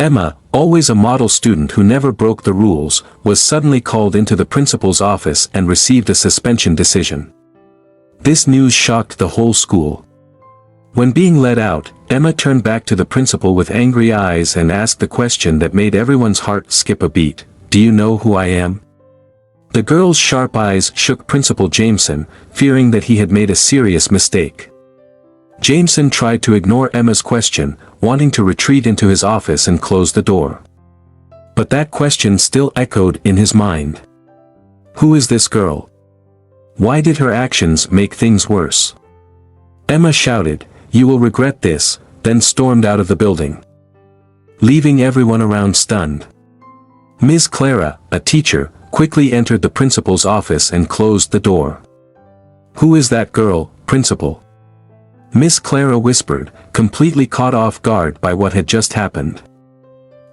Emma, always a model student who never broke the rules, was suddenly called into the principal's office and received a suspension decision. This news shocked the whole school. When being let out, Emma turned back to the principal with angry eyes and asked the question that made everyone's heart skip a beat. "Do you know who I am?" The girl's sharp eyes shook Principal Jameson, fearing that he had made a serious mistake. Jameson tried to ignore Emma's question, wanting to retreat into his office and close the door. But that question still echoed in his mind. Who is this girl? Why did her actions make things worse? Emma shouted, "You will regret this," then stormed out of the building, leaving everyone around stunned. Ms. Clara, a teacher, quickly entered the principal's office and closed the door. "Who is that girl, Principal?" Miss Clara whispered, completely caught off guard by what had just happened.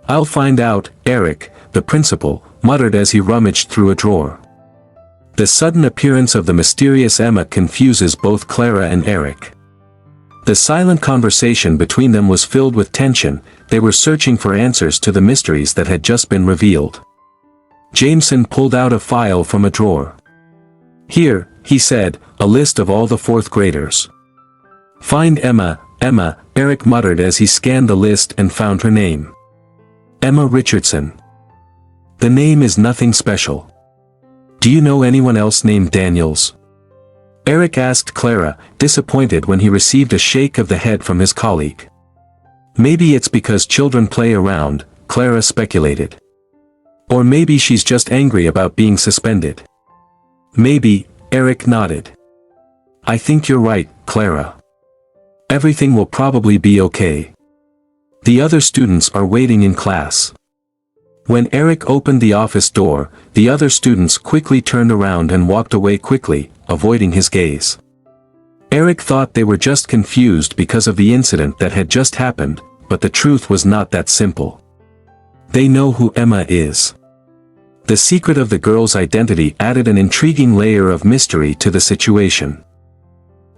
"I'll find out, Eric," the principal muttered as he rummaged through a drawer. The sudden appearance of the mysterious Emma confuses both Clara and Eric. The silent conversation between them was filled with tension. They were searching for answers to the mysteries that had just been revealed. Jameson pulled out a file from a drawer. "Here," he said, "a list of all the fourth graders." "Find Emma, Emma," Eric muttered as he scanned the list and found her name. Emma Richardson. The name is nothing special. "Do you know anyone else named Daniels?" Eric asked Clara, disappointed when he received a shake of the head from his colleague. "Maybe it's because children play around," Clara speculated. "Or maybe she's just angry about being suspended." "Maybe," Eric nodded. "I think you're right, Clara. Everything will probably be okay. The other students are waiting in class." When Eric opened the office door, the other students quickly turned around and walked away quickly, avoiding his gaze. Eric thought they were just confused because of the incident that had just happened, but the truth was not that simple. They know who Emma is. The secret of the girl's identity added an intriguing layer of mystery to the situation.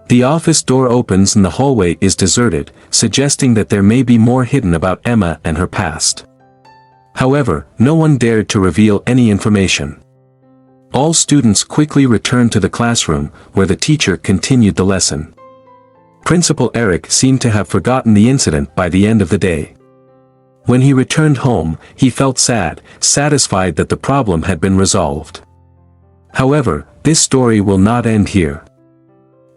The office door opens and the hallway is deserted, suggesting that there may be more hidden about Emma and her past. However, no one dared to reveal any information. All students quickly returned to the classroom, where the teacher continued the lesson. Principal Eric seemed to have forgotten the incident by the end of the day. When he returned home, he felt sad, satisfied that the problem had been resolved. However, this story will not end here.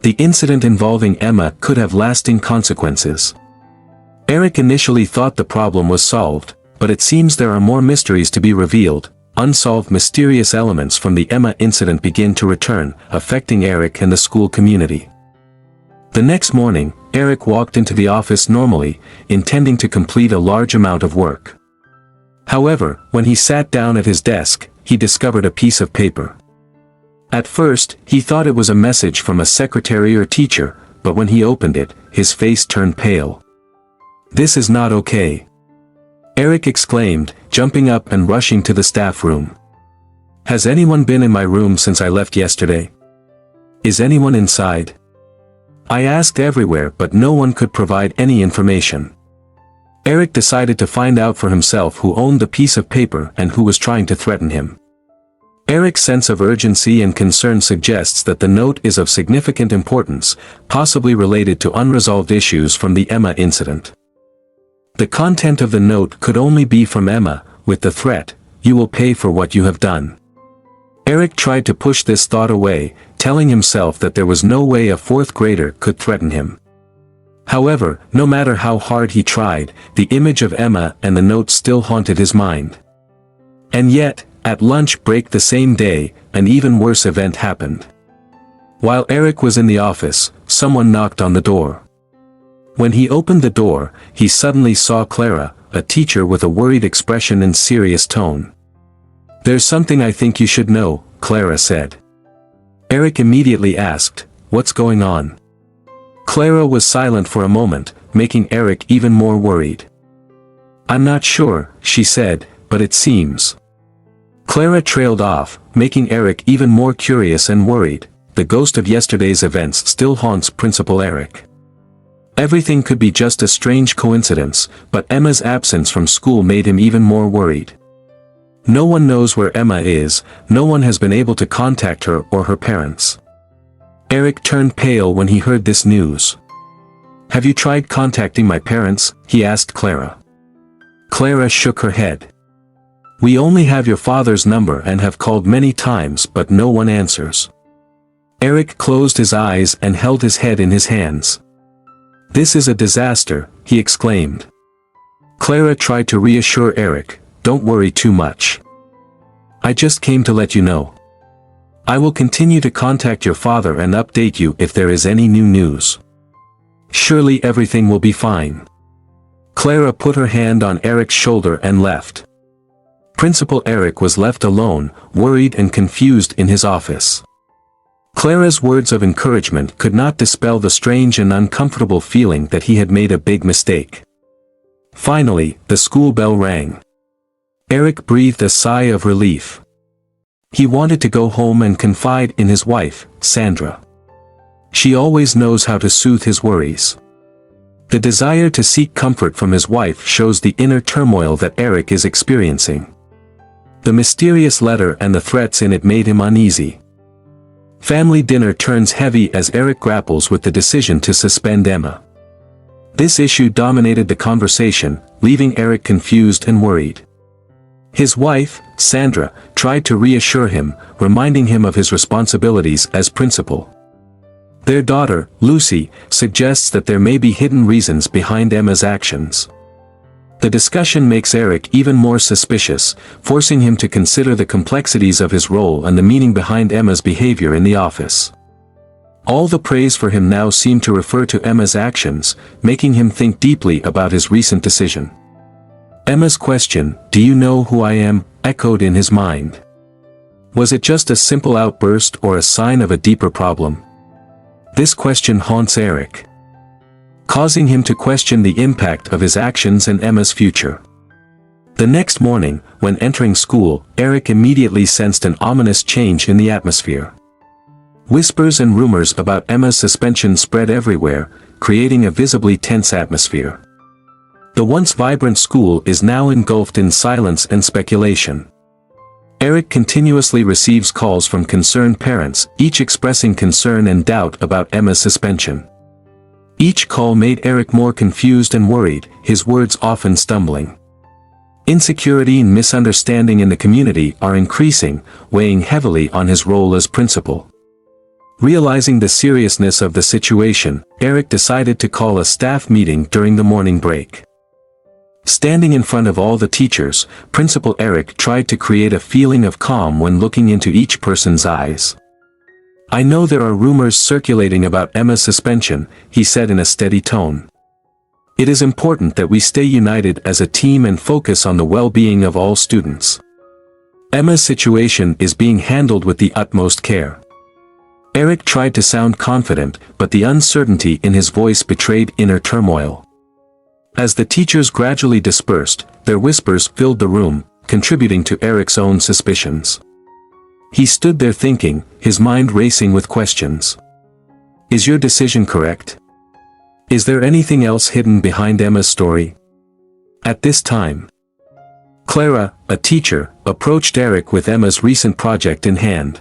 The incident involving Emma could have lasting consequences. Eric initially thought the problem was solved, but it seems there are more mysteries to be revealed. Unsolved mysterious elements from the Emma incident begin to return, affecting Eric and the school community. The next morning, Eric walked into the office normally, intending to complete a large amount of work. However, when he sat down at his desk, he discovered a piece of paper. At first, he thought it was a message from a secretary or teacher, but when he opened it, his face turned pale. "This is not okay," Eric exclaimed, jumping up and rushing to the staff room. "Has anyone been in my room since I left yesterday? Is anyone inside?" I asked everywhere, but no one could provide any information. Eric decided to find out for himself who owned the piece of paper and who was trying to threaten him. Eric's sense of urgency and concern suggests that the note is of significant importance, possibly related to unresolved issues from the Emma incident. The content of the note could only be from Emma, with the threat, "You will pay for what you have done." Eric tried to push this thought away, telling himself that there was no way a fourth grader could threaten him. However, no matter how hard he tried, the image of Emma and the note still haunted his mind. And yet, at lunch break the same day, an even worse event happened. While Eric was in the office, someone knocked on the door. When he opened the door, he suddenly saw Clara, a teacher with a worried expression and serious tone. "There's something I think you should know," Clara said. Eric immediately asked, "What's going on?" Clara was silent for a moment, making Eric even more worried. "I'm not sure," she said, "but it seems." Clara trailed off, making Eric even more curious and worried. The ghost of yesterday's events still haunts Principal Eric. Everything could be just a strange coincidence, but Emma's absence from school made him even more worried. No one knows where Emma is, no one has been able to contact her or her parents. Eric turned pale when he heard this news. "Have you tried contacting my parents?" he asked Clara. Clara shook her head. "We only have your father's number and have called many times but no one answers." Eric closed his eyes and held his head in his hands. "This is a disaster," he exclaimed. Clara tried to reassure Eric, "Don't worry too much. I just came to let you know. I will continue to contact your father and update you if there is any new news. Surely everything will be fine." Clara put her hand on Eric's shoulder and left. Principal Eric was left alone, worried and confused in his office. Clara's words of encouragement could not dispel the strange and uncomfortable feeling that he had made a big mistake. Finally, the school bell rang. Eric breathed a sigh of relief. He wanted to go home and confide in his wife, Sandra. She always knows how to soothe his worries. The desire to seek comfort from his wife shows the inner turmoil that Eric is experiencing. The mysterious letter and the threats in it made him uneasy. Family dinner turns heavy as Eric grapples with the decision to suspend Emma. This issue dominated the conversation, leaving Eric confused and worried. His wife, Sandra, tried to reassure him, reminding him of his responsibilities as principal. Their daughter, Lucy, suggests that there may be hidden reasons behind Emma's actions. The discussion makes Eric even more suspicious, forcing him to consider the complexities of his role and the meaning behind Emma's behavior in the office. All the praise for him now seemed to refer to Emma's actions, making him think deeply about his recent decision. Emma's question, "Do you know who I am?" echoed in his mind. Was it just a simple outburst or a sign of a deeper problem? This question haunts Eric, causing him to question the impact of his actions and Emma's future. The next morning, when entering school, Eric immediately sensed an ominous change in the atmosphere. Whispers and rumors about Emma's suspension spread everywhere, creating a visibly tense atmosphere. The once vibrant school is now engulfed in silence and speculation. Eric continuously receives calls from concerned parents, each expressing concern and doubt about Emma's suspension. Each call made Eric more confused and worried, his words often stumbling. Insecurity and misunderstanding in the community are increasing, weighing heavily on his role as principal. Realizing the seriousness of the situation, Eric decided to call a staff meeting during the morning break. Standing in front of all the teachers, Principal Eric tried to create a feeling of calm when looking into each person's eyes. "I know there are rumors circulating about Emma's suspension," he said in a steady tone. "It is important that we stay united as a team and focus on the well-being of all students. Emma's situation is being handled with the utmost care." Eric tried to sound confident, but the uncertainty in his voice betrayed inner turmoil. As the teachers gradually dispersed, their whispers filled the room, contributing to Eric's own suspicions. He stood there thinking, his mind racing with questions. Is your decision correct? Is there anything else hidden behind Emma's story? At this time, Clara, a teacher, approached Eric with Emma's recent project in hand.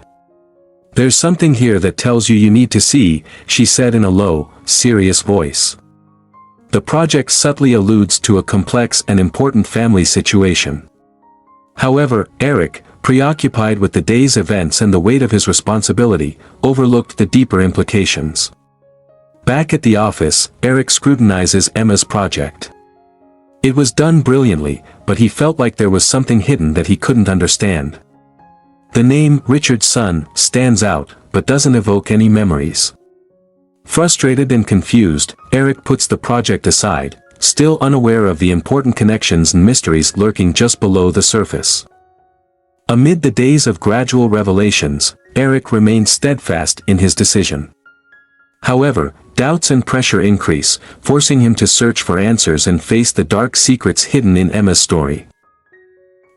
"There's something here that tells you need to see," she said in a low, serious voice. The project subtly alludes to a complex and important family situation. However, Eric, preoccupied with the day's events and the weight of his responsibility, overlooked the deeper implications. Back at the office, Eric scrutinizes Emma's project. It was done brilliantly, but he felt like there was something hidden that he couldn't understand. The name Richard's son stands out, but doesn't evoke any memories. Frustrated and confused, Eric puts the project aside, still unaware of the important connections and mysteries lurking just below the surface. Amid the days of gradual revelations, Eric remained steadfast in his decision. However, doubts and pressure increase, forcing him to search for answers and face the dark secrets hidden in Emma's story.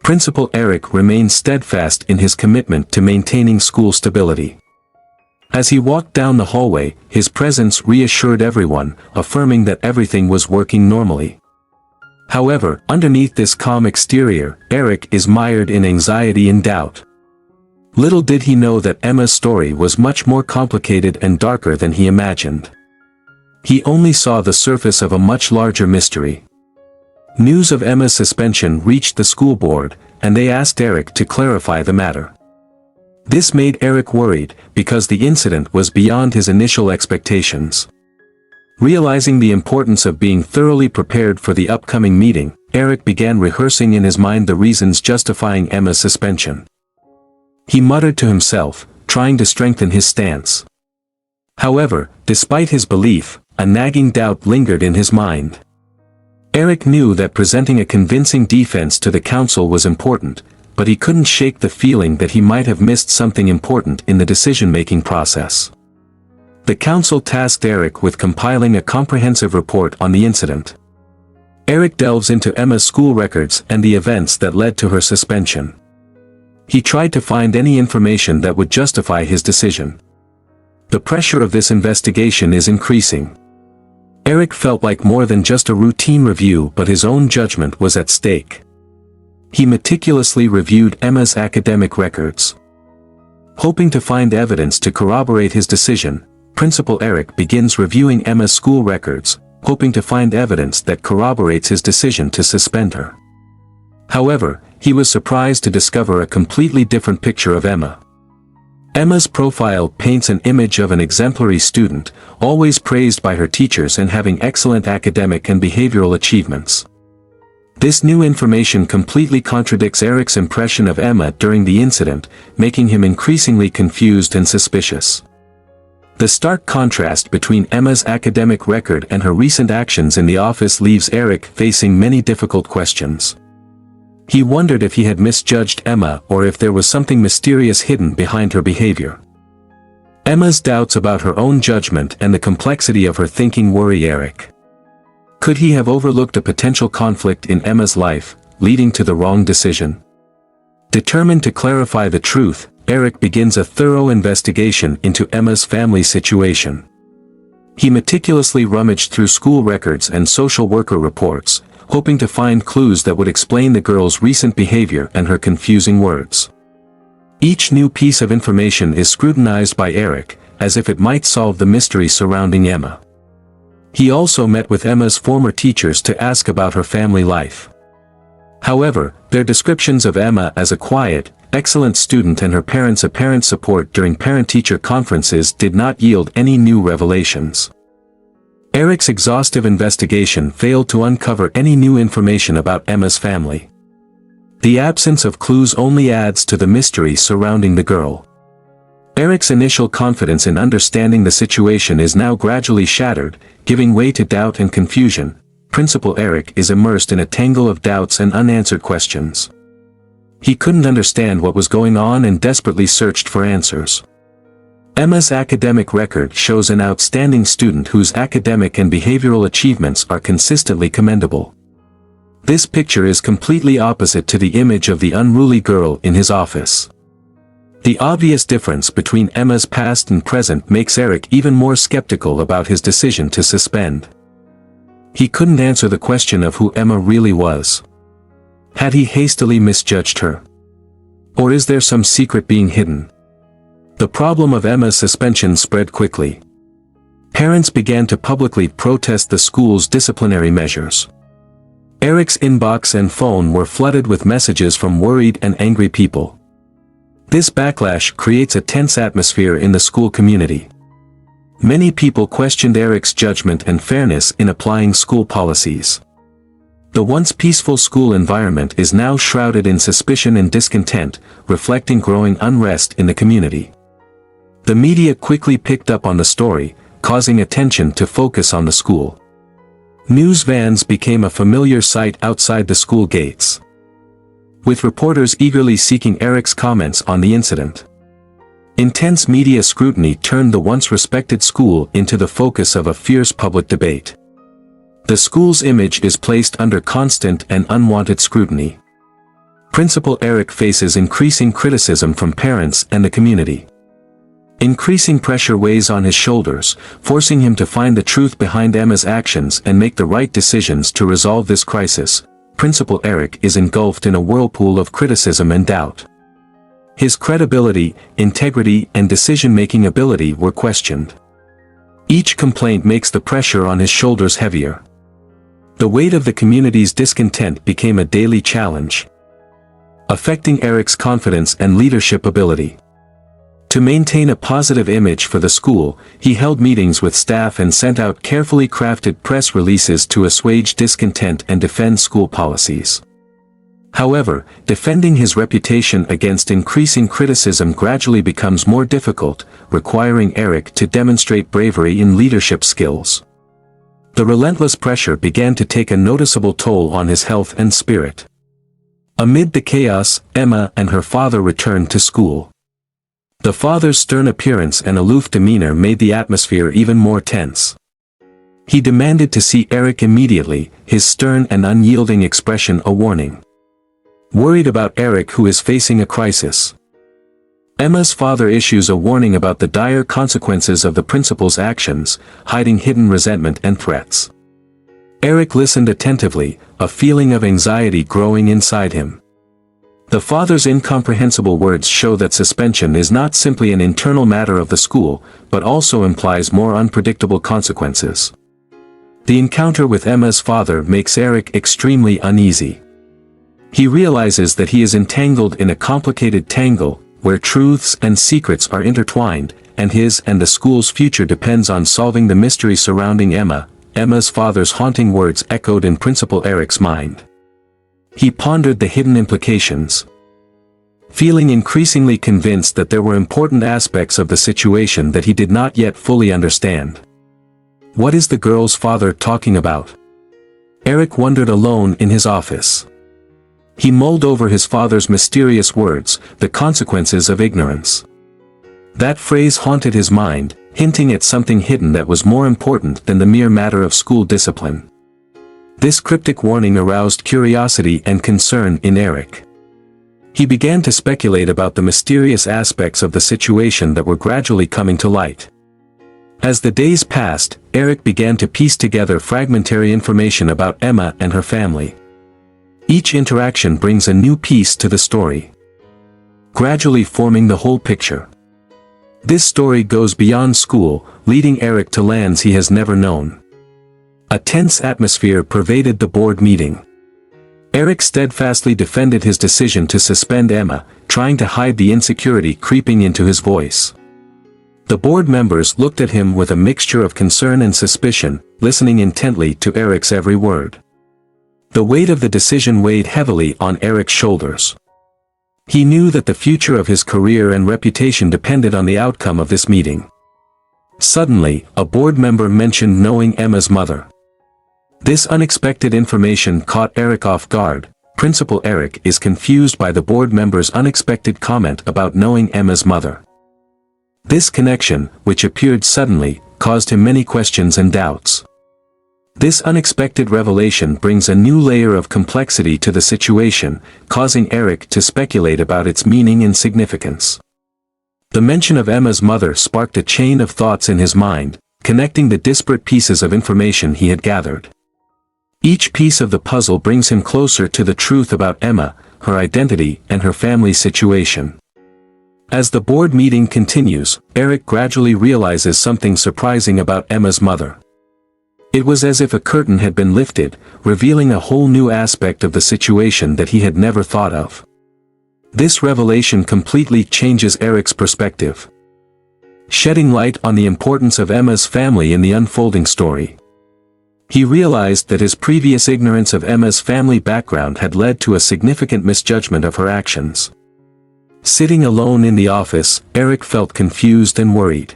Principal Eric remained steadfast in his commitment to maintaining school stability. As he walked down the hallway, his presence reassured everyone, affirming that everything was working normally. However, underneath this calm exterior, Eric is mired in anxiety and doubt. Little did he know that Emma's story was much more complicated and darker than he imagined. He only saw the surface of a much larger mystery. News of Emma's suspension reached the school board, and they asked Eric to clarify the matter. This made Eric worried, because the incident was beyond his initial expectations. Realizing the importance of being thoroughly prepared for the upcoming meeting, Eric began rehearsing in his mind the reasons justifying Emma's suspension. He muttered to himself, trying to strengthen his stance. However, despite his belief, a nagging doubt lingered in his mind. Eric knew that presenting a convincing defense to the council was important, but he couldn't shake the feeling that he might have missed something important in the decision-making process. The council tasked Eric with compiling a comprehensive report on the incident. Eric delves into Emma's school records and the events that led to her suspension. He tried to find any information that would justify his decision. The pressure of this investigation is increasing. Eric felt like more than just a routine review, but his own judgment was at stake. He meticulously reviewed Emma's academic records. Hoping to find evidence to corroborate his decision, Principal Eric begins reviewing Emma's school records, hoping to find evidence that corroborates his decision to suspend her. However, he was surprised to discover a completely different picture of Emma. Emma's profile paints an image of an exemplary student, always praised by her teachers and having excellent academic and behavioral achievements. This new information completely contradicts Eric's impression of Emma during the incident, making him increasingly confused and suspicious. The stark contrast between Emma's academic record and her recent actions in the office leaves Eric facing many difficult questions. He wondered if he had misjudged Emma or if there was something mysterious hidden behind her behavior. Emma's doubts about her own judgment and the complexity of her thinking worry Eric. Could he have overlooked a potential conflict in Emma's life, leading to the wrong decision? Determined to clarify the truth, Eric begins a thorough investigation into Emma's family situation. He meticulously rummaged through school records and social worker reports, hoping to find clues that would explain the girl's recent behavior and her confusing words. Each new piece of information is scrutinized by Eric, as if it might solve the mystery surrounding Emma. He also met with Emma's former teachers to ask about her family life. However, their descriptions of Emma as a quiet, excellent student and her parents' apparent support during parent-teacher conferences did not yield any new revelations. Eric's exhaustive investigation failed to uncover any new information about Emma's family. The absence of clues only adds to the mystery surrounding the girl. Eric's initial confidence in understanding the situation is now gradually shattered, giving way to doubt and confusion. Principal Eric is immersed in a tangle of doubts and unanswered questions. He couldn't understand what was going on and desperately searched for answers. Emma's academic record shows an outstanding student whose academic and behavioral achievements are consistently commendable. This picture is completely opposite to the image of the unruly girl in his office. The obvious difference between Emma's past and present makes Eric even more skeptical about his decision to suspend. He couldn't answer the question of who Emma really was. Had he hastily misjudged her? Or is there some secret being hidden? The problem of Emma's suspension spread quickly. Parents began to publicly protest the school's disciplinary measures. Eric's inbox and phone were flooded with messages from worried and angry people. This backlash creates a tense atmosphere in the school community. Many people questioned Eric's judgment and fairness in applying school policies. The once peaceful school environment is now shrouded in suspicion and discontent, reflecting growing unrest in the community. The media quickly picked up on the story, causing attention to focus on the school. News vans became a familiar sight outside the school gates, with reporters eagerly seeking Eric's comments on the incident. Intense media scrutiny turned the once respected school into the focus of a fierce public debate. The school's image is placed under constant and unwanted scrutiny. Principal Eric faces increasing criticism from parents and the community. Increasing pressure weighs on his shoulders, forcing him to find the truth behind Emma's actions and make the right decisions to resolve this crisis. Principal Eric is engulfed in a whirlpool of criticism and doubt. His credibility, integrity, and decision-making ability were questioned. Each complaint makes the pressure on his shoulders heavier. The weight of the community's discontent became a daily challenge, affecting Eric's confidence and leadership ability. To maintain a positive image for the school, he held meetings with staff and sent out carefully crafted press releases to assuage discontent and defend school policies. However, defending his reputation against increasing criticism gradually becomes more difficult, requiring Eric to demonstrate bravery in leadership skills. The relentless pressure began to take a noticeable toll on his health and spirit. Amid the chaos, Emma and her father returned to school. The father's stern appearance and aloof demeanor made the atmosphere even more tense. He demanded to see Eric immediately, his stern and unyielding expression a warning. Worried about Eric, who is facing a crisis, Emma's father issues a warning about the dire consequences of the principal's actions, hiding hidden resentment and threats. Eric listened attentively, a feeling of anxiety growing inside him. The father's incomprehensible words show that suspension is not simply an internal matter of the school, but also implies more unpredictable consequences. The encounter with Emma's father makes Eric extremely uneasy. He realizes that he is entangled in a complicated tangle, where truths and secrets are intertwined, and his and the school's future depends on solving the mystery surrounding Emma. Emma's father's haunting words echoed in Principal Eric's mind. He pondered the hidden implications, feeling increasingly convinced that there were important aspects of the situation that he did not yet fully understand. What is the girl's father talking about? Eric wondered alone in his office. He mulled over his father's mysterious words, the consequences of ignorance. That phrase haunted his mind, hinting at something hidden that was more important than the mere matter of school discipline. This cryptic warning aroused curiosity and concern in Eric. He began to speculate about the mysterious aspects of the situation that were gradually coming to light. As the days passed, Eric began to piece together fragmentary information about Emma and her family. Each interaction brings a new piece to the story, gradually forming the whole picture. This story goes beyond school, leading Eric to lands he has never known. A tense atmosphere pervaded the board meeting. Eric steadfastly defended his decision to suspend Emma, trying to hide the insecurity creeping into his voice. The board members looked at him with a mixture of concern and suspicion, listening intently to Eric's every word. The weight of the decision weighed heavily on Eric's shoulders. He knew that the future of his career and reputation depended on the outcome of this meeting. Suddenly, a board member mentioned knowing Emma's mother. This unexpected information caught Eric off guard. Principal Eric is confused by the board member's unexpected comment about knowing Emma's mother. This connection, which appeared suddenly, caused him many questions and doubts. This unexpected revelation brings a new layer of complexity to the situation, causing Eric to speculate about its meaning and significance. The mention of Emma's mother sparked a chain of thoughts in his mind, connecting the disparate pieces of information he had gathered. Each piece of the puzzle brings him closer to the truth about Emma, her identity, and her family situation. As the board meeting continues, Eric gradually realizes something surprising about Emma's mother. It was as if a curtain had been lifted, revealing a whole new aspect of the situation that he had never thought of. This revelation completely changes Eric's perspective, shedding light on the importance of Emma's family in the unfolding story. He realized that his previous ignorance of Emma's family background had led to a significant misjudgment of her actions. Sitting alone in the office, Eric felt confused and worried.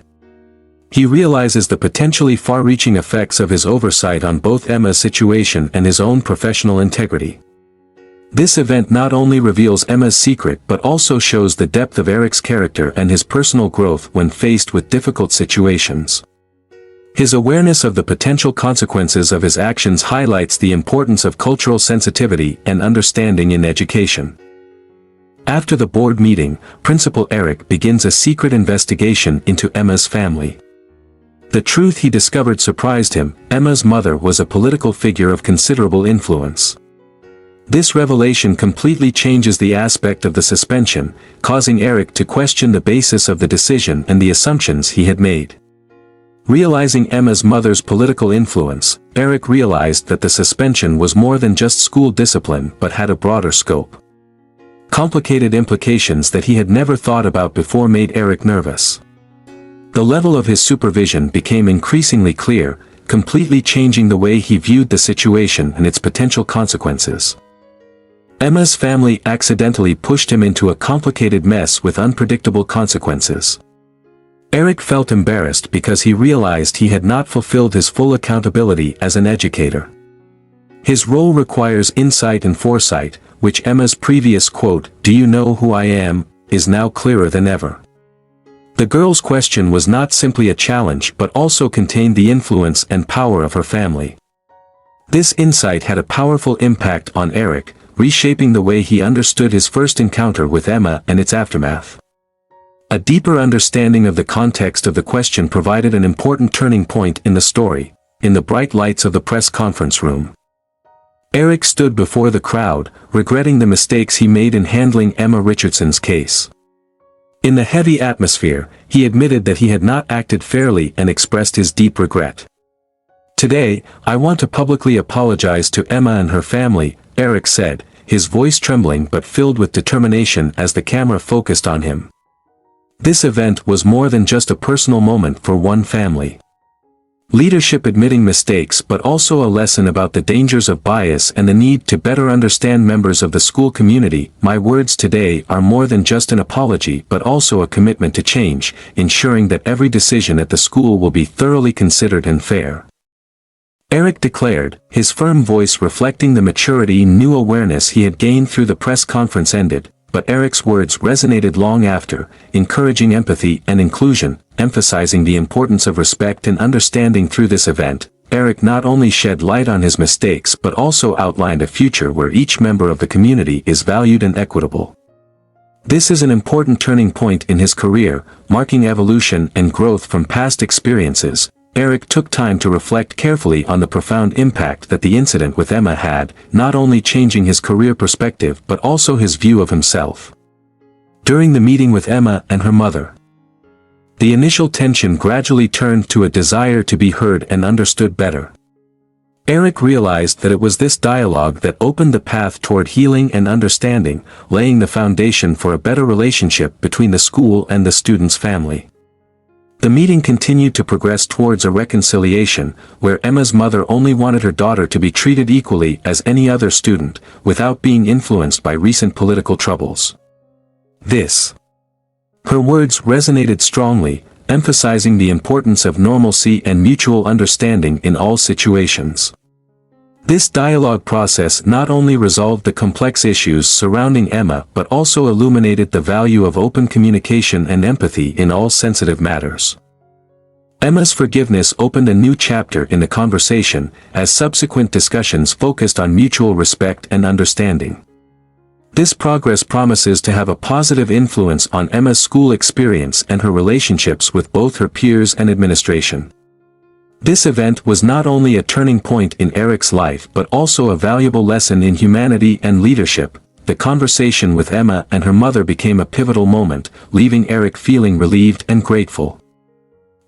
He realizes the potentially far-reaching effects of his oversight on both Emma's situation and his own professional integrity. This event not only reveals Emma's secret but also shows the depth of Eric's character and his personal growth when faced with difficult situations. His awareness of the potential consequences of his actions highlights the importance of cultural sensitivity and understanding in education. After the board meeting, Principal Eric begins a secret investigation into Emma's family. The truth he discovered surprised him. Emma's mother was a political figure of considerable influence. This revelation completely changes the aspect of the suspension, causing Eric to question the basis of the decision and the assumptions he had made. Realizing Emma's mother's political influence, Eric realized that the suspension was more than just school discipline but had a broader scope. Complicated implications that he had never thought about before made Eric nervous. The level of his supervision became increasingly clear, completely changing the way he viewed the situation and its potential consequences. Emma's family accidentally pushed him into a complicated mess with unpredictable consequences. Eric felt embarrassed because he realized he had not fulfilled his full accountability as an educator. His role requires insight and foresight, which Emma's previous quote, "Do you know who I am?" is now clearer than ever. The girl's question was not simply a challenge but also contained the influence and power of her family. This insight had a powerful impact on Eric, reshaping the way he understood his first encounter with Emma and its aftermath. A deeper understanding of the context of the question provided an important turning point in the story. In the bright lights of the press conference room, Eric stood before the crowd, regretting the mistakes he made in handling Emma Richardson's case. In the heavy atmosphere, he admitted that he had not acted fairly and expressed his deep regret. "Today, I want to publicly apologize to Emma and her family," Eric said, his voice trembling but filled with determination as the camera focused on him. This event was more than just a personal moment for one family. Leadership admitting mistakes but also a lesson about the dangers of bias and the need to better understand members of the school community. "My words today are more than just an apology but also a commitment to change, ensuring that every decision at the school will be thoroughly considered and fair," Eric declared, his firm voice reflecting the maturity and new awareness he had gained through the press conference ended. But Eric's words resonated long after, encouraging empathy and inclusion, emphasizing the importance of respect and understanding. Through this event, Eric not only shed light on his mistakes but also outlined a future where each member of the community is valued and equitable. This is an important turning point in his career, marking evolution and growth from past experiences. Eric took time to reflect carefully on the profound impact that the incident with Emma had, not only changing his career perspective but also his view of himself. During the meeting with Emma and her mother, the initial tension gradually turned to a desire to be heard and understood better. Eric realized that it was this dialogue that opened the path toward healing and understanding, laying the foundation for a better relationship between the school and the student's family. The meeting continued to progress towards a reconciliation, where Emma's mother only wanted her daughter to be treated equally as any other student, without being influenced by recent political troubles. Her words resonated strongly, emphasizing the importance of normalcy and mutual understanding in all situations. This dialogue process not only resolved the complex issues surrounding Emma but also illuminated the value of open communication and empathy in all sensitive matters. Emma's forgiveness opened a new chapter in the conversation, as subsequent discussions focused on mutual respect and understanding. This progress promises to have a positive influence on Emma's school experience and her relationships with both her peers and administration. This event was not only a turning point in Eric's life but also a valuable lesson in humanity and leadership. The conversation with Emma and her mother became a pivotal moment, leaving Eric feeling relieved and grateful.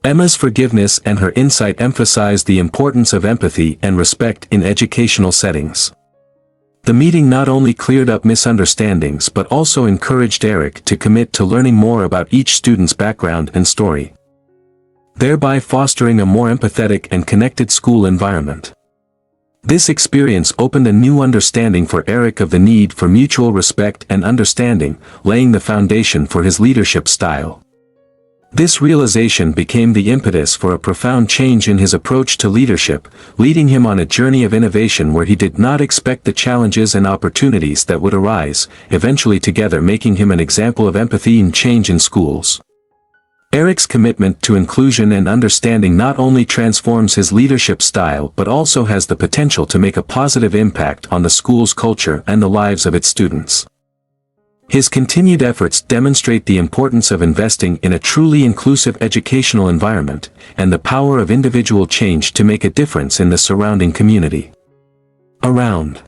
Emma's forgiveness and her insight emphasized the importance of empathy and respect in educational settings. The meeting not only cleared up misunderstandings but also encouraged Eric to commit to learning more about each student's background and story, thereby fostering a more empathetic and connected school environment. This experience opened a new understanding for Eric of the need for mutual respect and understanding, laying the foundation for his leadership style. This realization became the impetus for a profound change in his approach to leadership, leading him on a journey of innovation where he did not expect the challenges and opportunities that would arise, eventually together making him an example of empathy and change in schools. Eric's commitment to inclusion and understanding not only transforms his leadership style but also has the potential to make a positive impact on the school's culture and the lives of its students. His continued efforts demonstrate the importance of investing in a truly inclusive educational environment, and the power of individual change to make a difference in the surrounding community. Around